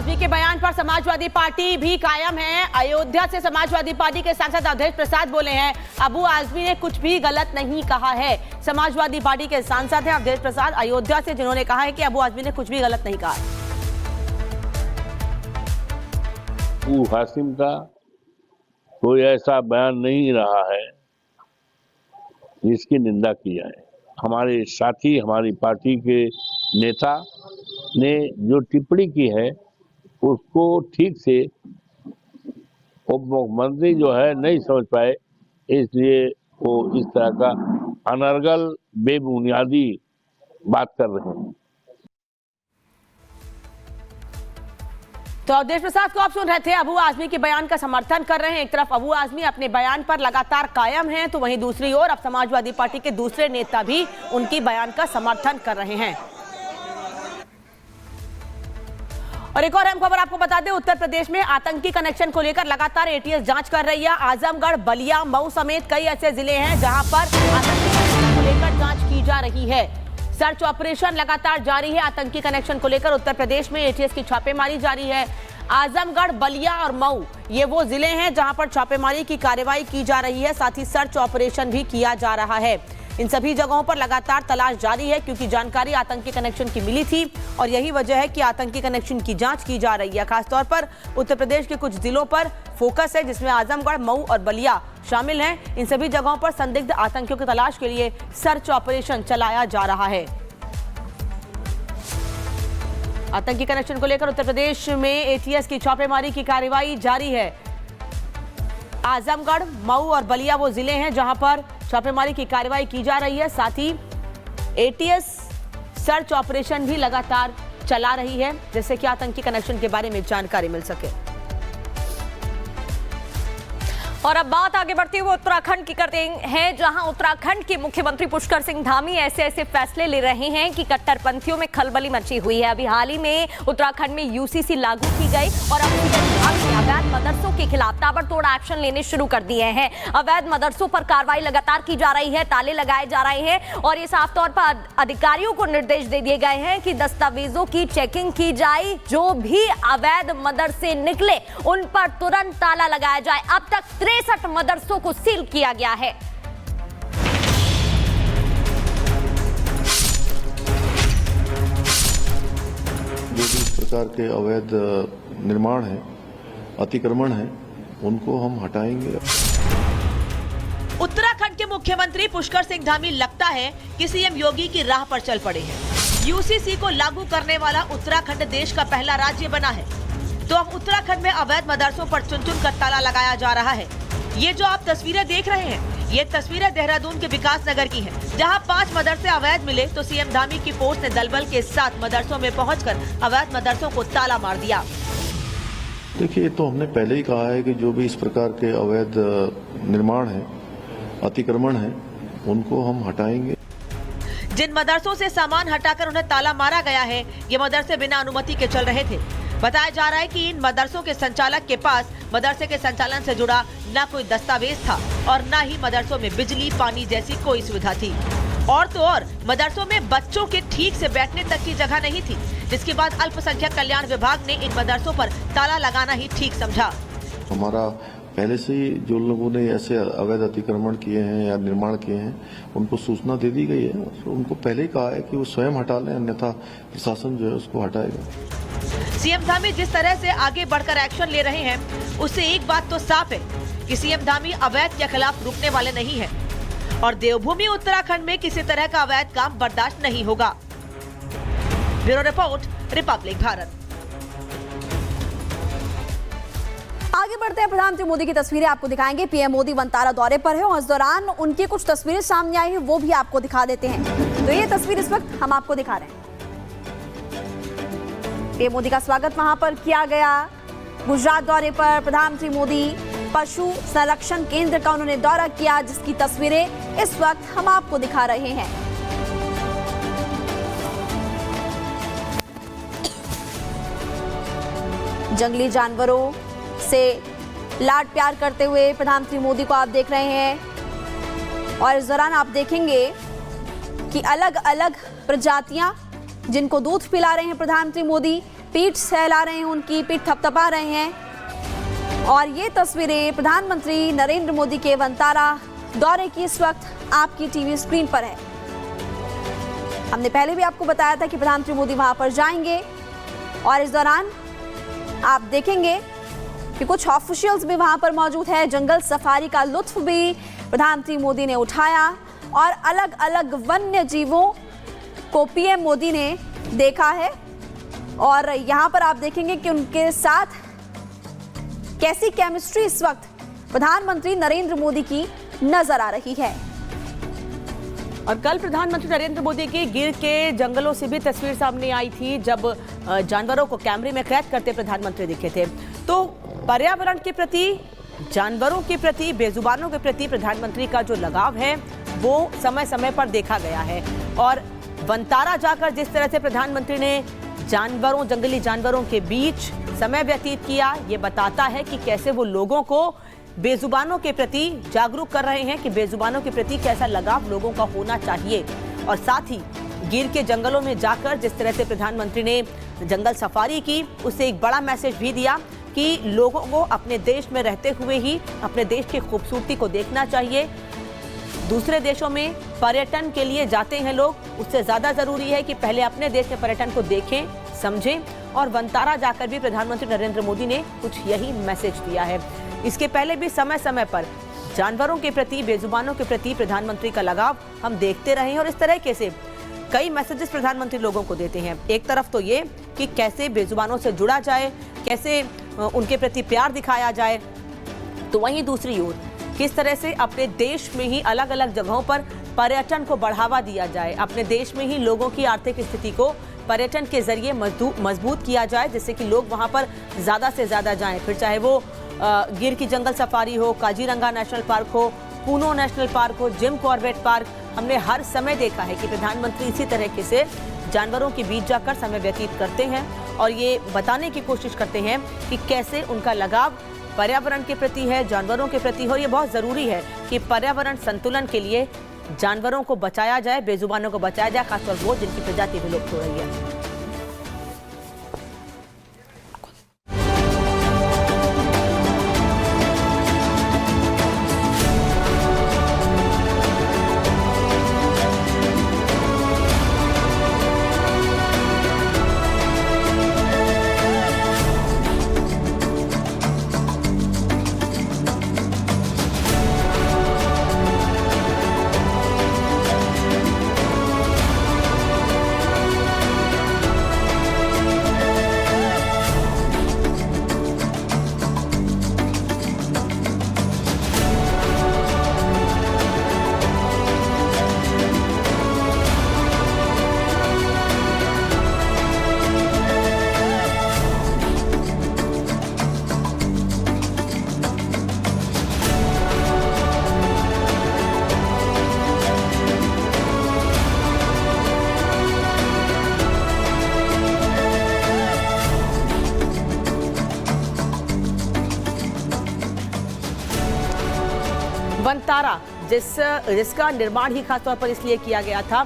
आजमी के बयान पर समाजवादी पार्टी भी कायम है। अयोध्या से समाजवादी पार्टी के सांसद अवधेश प्रसाद बोले हैं, अबू आजमी ने कुछ भी गलत नहीं कहा है। समाजवादी पार्टी के सांसद हैं अवधेश प्रसाद अयोध्या से, जिन्होंने कहा है कि अबू आजमी ने कुछ भी गलत नहीं कहा। अबू हाशिम का कोई ऐसा बयान नहीं रहा है जिसकी निंदा की जाए। हमारे साथी, हमारी पार्टी के नेता ने जो टिप्पणी की है उसको ठीक से उप मुख्यमंत्री जो है नहीं समझ पाए, इसलिए वो इस तरह का अनर्गल बेबुनियादी बात कर रहे हैं। तो अवधेश प्रसाद को आप सुन रहे थे, अबू आजमी के बयान का समर्थन कर रहे हैं। एक तरफ अबू आजमी अपने बयान पर लगातार कायम हैं, तो वहीं दूसरी ओर अब समाजवादी पार्टी के दूसरे नेता भी उनकी बयान का समर्थन कर रहे हैं। और एक और अहम खबर आपको बता दें, उत्तर प्रदेश में आतंकी कनेक्शन को लेकर लगातार एटीएस जांच कर रही है। आजमगढ़, बलिया, मऊ समेत कई ऐसे जिले हैं जहां पर आतंकी कनेक्शन को लेकर जांच की जा रही है। सर्च ऑपरेशन लगातार जारी है। आतंकी कनेक्शन को लेकर उत्तर प्रदेश में एटीएस की छापेमारी जारी है। आजमगढ़, बलिया और मऊ ये वो जिले हैं जहां पर छापेमारी की कार्रवाई की जा रही है, साथ ही सर्च ऑपरेशन भी किया जा रहा है। इन सभी जगहों पर लगातार तलाश जारी है, क्योंकि जानकारी आतंकी कनेक्शन की मिली थी और यही वजह है कि आतंकी कनेक्शन की जांच की जा रही है। खासतौर पर उत्तर प्रदेश के कुछ जिलों पर फोकस है, जिसमें आजमगढ़, मऊ और बलिया शामिल हैं। इन सभी जगहों पर संदिग्ध आतंकियों की तलाश के लिए सर्च ऑपरेशन चलाया जा रहा है। आतंकी कनेक्शन को लेकर उत्तर प्रदेश में एटीएस की छापेमारी की कार्रवाई जारी है। आजमगढ़, मऊ और बलिया वो जिले हैं जहां पर छापेमारी की कार्रवाई की जा रही है, साथ ही एटीएस सर्च ऑपरेशन भी लगातार चला रही है, जिससे कि आतंकी कनेक्शन के बारे में जानकारी मिल सके। और अब बात आगे बढ़ती हुए उत्तराखंड की करते हैं, जहां उत्तराखंड के मुख्यमंत्री पुष्कर सिंह धामी ऐसे फैसले ले रहे हैं कि कट्टरपंथियों में खलबली मची हुई है। अभी हाल ही में उत्तराखंड में यूसीसी लागू की गई और अब अवैध मदरसों के खिलाफ ताबड़तोड़ एक्शन लेने शुरू कर दिए हैं। अवैध मदरसों पर कार्रवाई लगातार की जा रही है, ताले लगाए जा रहे हैं और ये साफ तौर पर अधिकारियों को निर्देश दे दिए गए हैं कि दस्तावेजों की चेकिंग की जाए, जो भी अवैध मदरसे निकले उन पर तुरंत ताला लगाया जाए। अब तक 63 मदरसों को सील किया गया है। जो भी इस प्रकार के अवैध निर्माण है, अतिक्रमण है, उनको हम हटाएंगे। उत्तराखंड के मुख्यमंत्री पुष्कर सिंह धामी लगता है कि सीएम योगी की राह पर चल पड़े हैं। यूसीसी को लागू करने वाला उत्तराखंड देश का पहला राज्य बना है, तो अब उत्तराखंड में अवैध मदरसों पर चुन-चुन कर ताला लगाया जा रहा है। ये जो आप तस्वीरें देख रहे हैं, ये तस्वीरें देहरादून के विकास नगर की हैं, जहां 5 मदरसे अवैध मिले तो सीएम धामी की फोर्स ने दलबल के साथ मदरसों में पहुंचकर अवैध मदरसों को ताला मार दिया। देखिए, तो हमने पहले ही कहा है कि जो भी इस प्रकार के अवैध निर्माण है, अतिक्रमण है, उनको हम हटाएंगे। जिन मदरसों से सामान हटाकर उन्हें ताला मारा गया है, ये मदरसे बिना अनुमति के चल रहे थे। बताया जा रहा है कि इन मदरसों के संचालक के पास मदरसे के संचालन से जुड़ा न कोई दस्तावेज था और न ही मदरसों में बिजली, पानी जैसी कोई सुविधा थी। और तो और मदरसों में बच्चों के ठीक से बैठने तक की जगह नहीं थी, जिसके बाद अल्पसंख्यक कल्याण विभाग ने इन मदरसों पर ताला लगाना ही ठीक समझा। हमारा पहले से ही जो लोगों ने ऐसे अवैध अतिक्रमण किए हैं या निर्माण किए हैं, उनको सूचना दे दी गई है। उनको पहले ही कहा है कि वो स्वयं हटा लें, अन्यथा प्रशासन जो है उसको हटाएगा। सीएम धामी जिस तरह से आगे बढ़कर एक्शन ले रहे हैं, उससे एक बात तो साफ है कि सीएम धामी अवैध के खिलाफ रुकने वाले नहीं हैं और देवभूमि उत्तराखंड में किसी तरह का अवैध काम बर्दाश्त नहीं होगा। Bureau report, Republic Bharat. आगे बढ़ते हैं, प्रधानमंत्री मोदी की तस्वीरें आपको दिखाएंगे। पीएम मोदी वनतारा दौरे पर है और इस दौरान उनकी कुछ तस्वीरें सामने आई हैं, वो भी आपको दिखा देते हैं। तो ये तस्वीर इस वक्त हम आपको दिखा रहे हैं। पीएम मोदी का स्वागत वहां पर किया गया। गुजरात दौरे पर प्रधानमंत्री मोदी पशु संरक्षण केंद्र का उन्होंने दौरा किया, जिसकी तस्वीरें इस वक्त हम आपको दिखा रहे हैं। जंगली जानवरों से लाड प्यार करते हुए प्रधानमंत्री मोदी को आप देख रहे हैं और इस दौरान आप देखेंगे कि अलग अलग प्रजातियां जिनको दूध पिला रहे हैं प्रधानमंत्री मोदी, पीठ सहला रहे हैं, उनकी पीठ थपथपा रहे हैं। और ये तस्वीरें प्रधानमंत्री नरेंद्र मोदी के वंतारा दौरे की इस वक्त आपकी टीवी स्क्रीन पर है। हमने पहले भी आपको बताया था कि प्रधानमंत्री मोदी वहां पर जाएंगे और इस दौरान आप देखेंगे कि कुछ ऑफिशियल्स भी वहां पर मौजूद है। जंगल सफारी का लुत्फ भी प्रधानमंत्री मोदी ने उठाया और अलग अलग वन्य जीवों को पीएम मोदी ने देखा है। और यहां पर आप देखेंगे कि उनके साथ कैसी केमिस्ट्री इस वक्त प्रधानमंत्री नरेंद्र मोदी की नजर आ रही है। और कल प्रधानमंत्री नरेंद्र मोदी की गिर के जंगलों से भी तस्वीर सामने आई थी, जब जानवरों को कैमरे में कैद करते प्रधानमंत्री दिखे थे। तो पर्यावरण के प्रति, जानवरों के प्रति, बेजुबानों के प्रति प्रधानमंत्री का जो लगाव है वो समय समय पर देखा गया है। और वंतारा जाकर जिस तरह से प्रधानमंत्री ने जानवरों, जंगली जानवरों के बीच समय व्यतीत किया, ये बताता है कि कैसे वो लोगों को बेजुबानों के प्रति जागरूक कर रहे हैं कि बेजुबानों के प्रति कैसा लगाव लोगों का होना चाहिए। और साथ ही गिर के जंगलों में जाकर जिस तरह से प्रधानमंत्री ने जंगल सफारी की, उससे एक बड़ा मैसेज भी दिया कि लोगों को अपने देश में रहते हुए ही अपने देश की खूबसूरती को देखना चाहिए। दूसरे देशों में पर्यटन के लिए जाते हैं लोग, उससे ज़्यादा ज़रूरी है कि पहले अपने देश में पर्यटन को देखें, समझें। और वंतारा जाकर भी प्रधानमंत्री नरेंद्र मोदी ने कुछ यही मैसेज दिया है। इसके पहले भी समय समय पर जानवरों के प्रति, बेजुबानों के प्रति प्रधानमंत्री का लगाव हम देखते रहे हैं। और इस तरह से कई मैसेजेस प्रधानमंत्री लोगों को देते हैं। एक तरफ तो ये कि कैसे बेजुबानों से जुड़ा जाए, कैसे उनके प्रति प्यार दिखाया जाए, तो वहीं दूसरी ओर किस तरह से अपने देश में ही अलग अलग जगहों पर पर्यटन को बढ़ावा दिया जाए, अपने देश में ही लोगों की आर्थिक स्थिति को पर्यटन के जरिए मजबूत किया जाए, जिससे कि लोग वहां पर ज़्यादा से ज़्यादा जाएं। फिर चाहे वो गिर की जंगल सफारी हो, काजीरंगा नेशनल पार्क हो, कूनो नेशनल पार्क हो, जिम कॉर्बेट पार्क, हमने हर समय देखा है कि प्रधानमंत्री इसी तरीके से जानवरों के बीच जाकर समय व्यतीत करते हैं और ये बताने की कोशिश करते हैं कि कैसे उनका लगाव पर्यावरण के प्रति है, जानवरों के प्रति हो। ये बहुत ज़रूरी है कि पर्यावरण संतुलन के लिए जानवरों को बचाया जाए, बेजुबानों को बचाया जाए, खासतौर वो जिनकी प्रजाति विलुप्त हो रही है। वंतारा जिसका निर्माण ही खासतौर पर इसलिए किया गया था